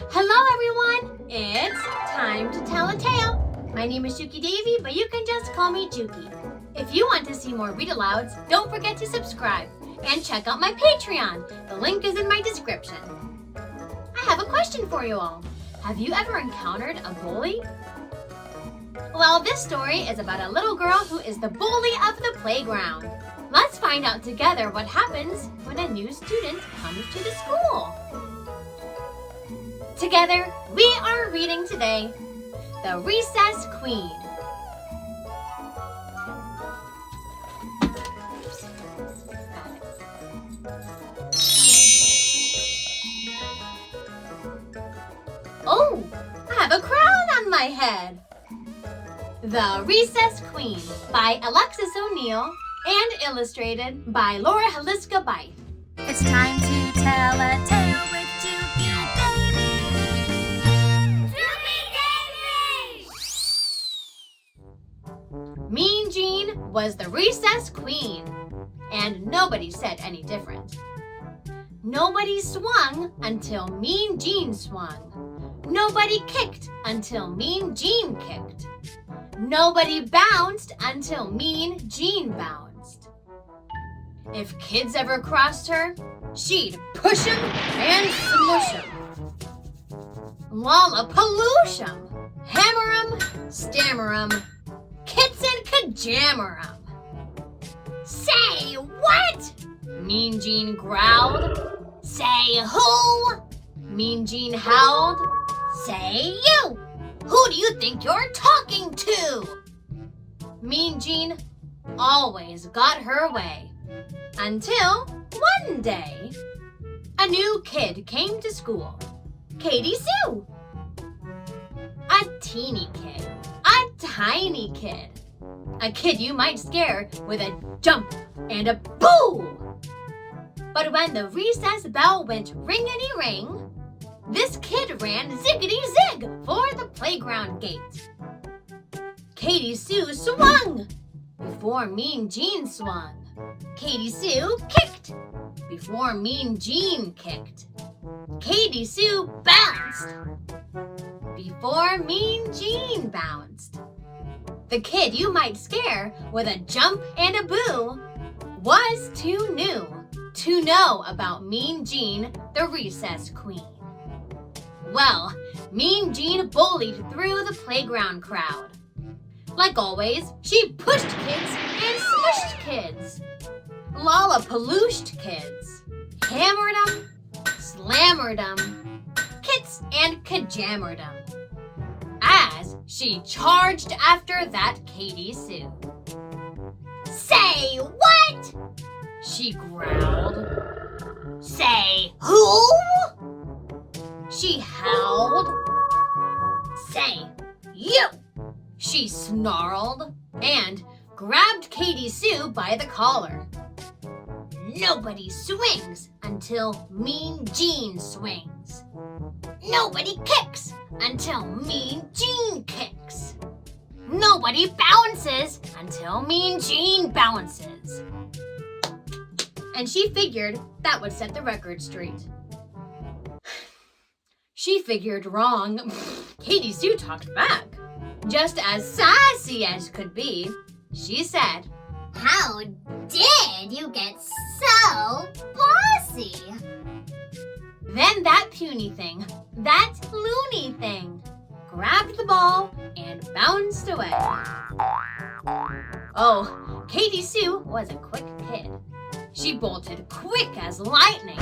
Hello everyone! It's time to tell a tale. My name is Jukie Davie, but you can just call me Jukie. If you want to see more read-alouds, don't forget to subscribe and check out my Patreon. The link is in my description. I have a question for you all. Have you ever encountered a bully? Well, this story is about a little girl who is the bully of the playground. Let's find out together what happens when a new student comes to the school. Together, we are reading today, The Recess Queen. Oh, I have a crown on my head. The Recess Queen by Alexis O'Neill and illustrated by Laura Haliska-Beith. It's time to tell a tale with Jukie Davie. Jukie Davie! Mean Jean was the recess queen, and nobody said any different. Nobody swung until Mean Jean swung. Nobody kicked until Mean Jean kicked. Nobody bounced until Mean Jean bounced. If kids ever crossed her, she'd push 'em and smoosh 'em. Lollapaloosh'em, hammer 'em, stammer 'em, kitz and kajammer 'em. Say what? Mean Jean growled. Say who? Mean Jean howled. Say you. Who do you think you're talking to? Mean Jean always got her way. Until one day, a new kid came to school. Katie Sue. A teeny kid. A tiny kid. A kid you might scare with a jump and a boo. But when the recess bell went ring-a-dee-ring, this kid ran ziggity-zig for the playground gate. Katie Sue swung before Mean Jean swung. Katie Sue kicked before Mean Jean kicked. Katie Sue bounced before Mean Jean bounced. The kid you might scare with a jump and a boo was too new to know about Mean Jean, the recess queen. Well, Mean Jean bullied through the playground crowd. Like always, she pushed kids and smushed kids. Lollapalooshed kids. Hammered 'em, slammered 'em, kitz and kajammered 'em. As she charged after that Katie Sue. Say what? She growled. Say who? She howled. Say you! She snarled and grabbed Katie Sue by the collar. Nobody swings until Mean Jean swings. Nobody kicks until Mean Jean kicks. Nobody bounces until Mean Jean bounces. And she figured that would set the record straight. She figured wrong. Katie Sue talked back. Just as sassy as could be, she said, How did you get so bossy? Then that puny thing, that loony thing, grabbed the ball and bounced away. Oh, Katie Sue was a quick kid. She bolted quick as lightning.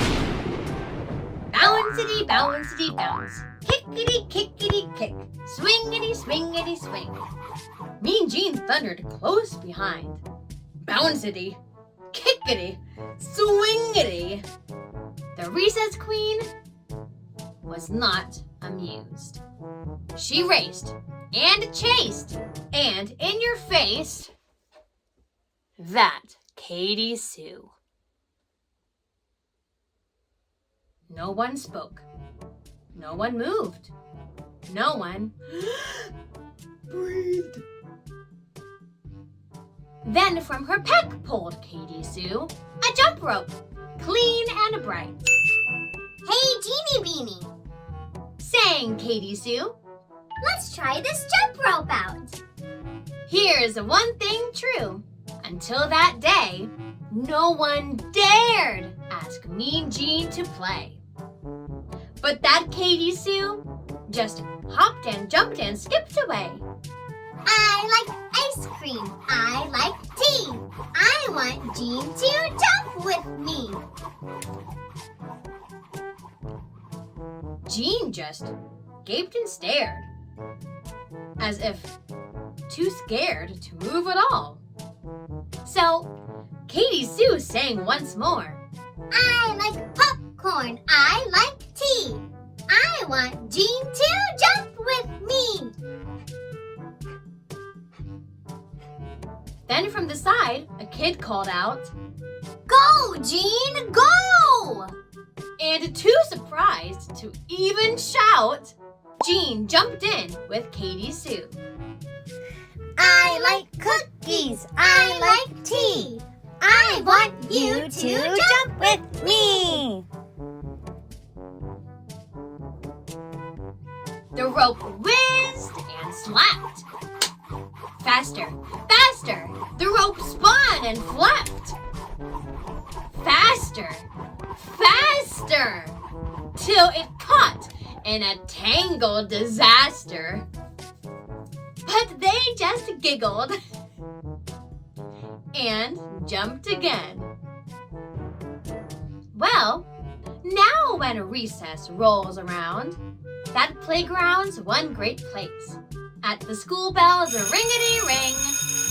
Bouncity, bouncity, bounce. Kickity, kickity, kick. Swingity, swingity, swing. Mean Jean thundered close behind. Bouncity, kickity, swingity. The recess queen was not amused. She raced and chased and in your face that Katie Sue. No one spoke. No one moved. No one breathed. Then from her peck pulled Katie Sue a jump rope, clean and bright. Hey, Jeanie Beanie! Say sang Katie Sue. Let's try this jump rope out. Here's one thing true. Until that day, no one dared ask Mean Gene to play. But that Katie Sue just hopped and jumped and skipped away. I like ice cream. I like tea. I want Gene to jump with me. Gene just gaped and stared, as if too scared to move at all. So Katie Sue sang once more. I like popcorn. I like tea. I want Gene to jump with me. Then from the side, a kid called out, Go, Gene, go! and too surprised to even shout, Gene jumped in with Katie Sue. I like cookies. I like tea. I want you to jump with me. The rope whizzed and slapped. Faster, faster, the rope spun and flapped. Faster, faster, till it caught in a tangled disaster. But they just giggled and jumped again. Well, now when recess rolls around, that playground's one great place. At the school bells ring-a-dee-ring,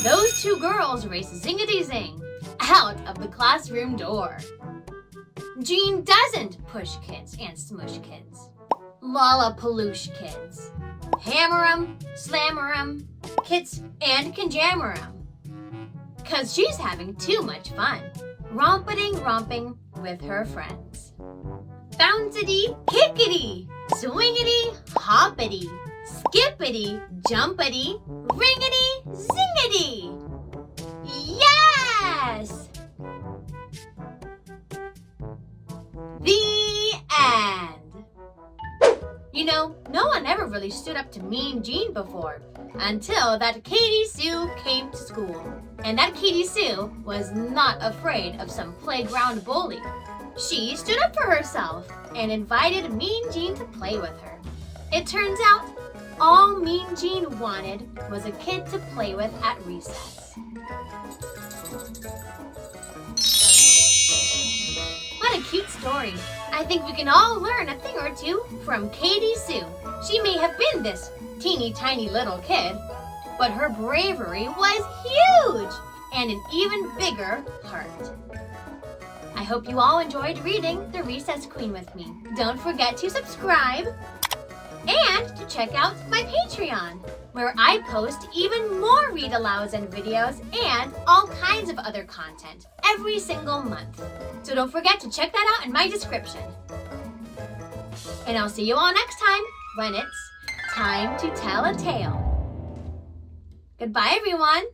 those two girls race zing-a-dee-zing out of the classroom door. Gene doesn't push kids and smoosh kids. Lollapaloosh kids. Hammer 'em, slammer 'em, kitz and kajammer 'em. 'Cause she's having too much fun, romping with her friends. Bouncity, kickity, swingity, hoppity, skippity, jumpity, ringity, zingity. Yes! The end. You know, no one ever really stood up to Mean Gene before, until that Katie Sue came to school. And that Katie Sue was not afraid of some playground bully. She stood up for herself and invited Mean Gene to play with her. It turns out all Mean Gene wanted was a kid to play with at recess. What a cute story. I think we can all learn a thing or two from Katie Sue. She may have been this teeny tiny little kid, but her bravery was huge and an even bigger heart. I hope you all enjoyed reading The Recess Queen with me. Don't forget to subscribe and to check out my Patreon, where I post even more read-alouds and videos and all kinds of other content every single month. So don't forget to check that out in my description. And I'll see you all next time when it's time to tell a tale. Goodbye, everyone.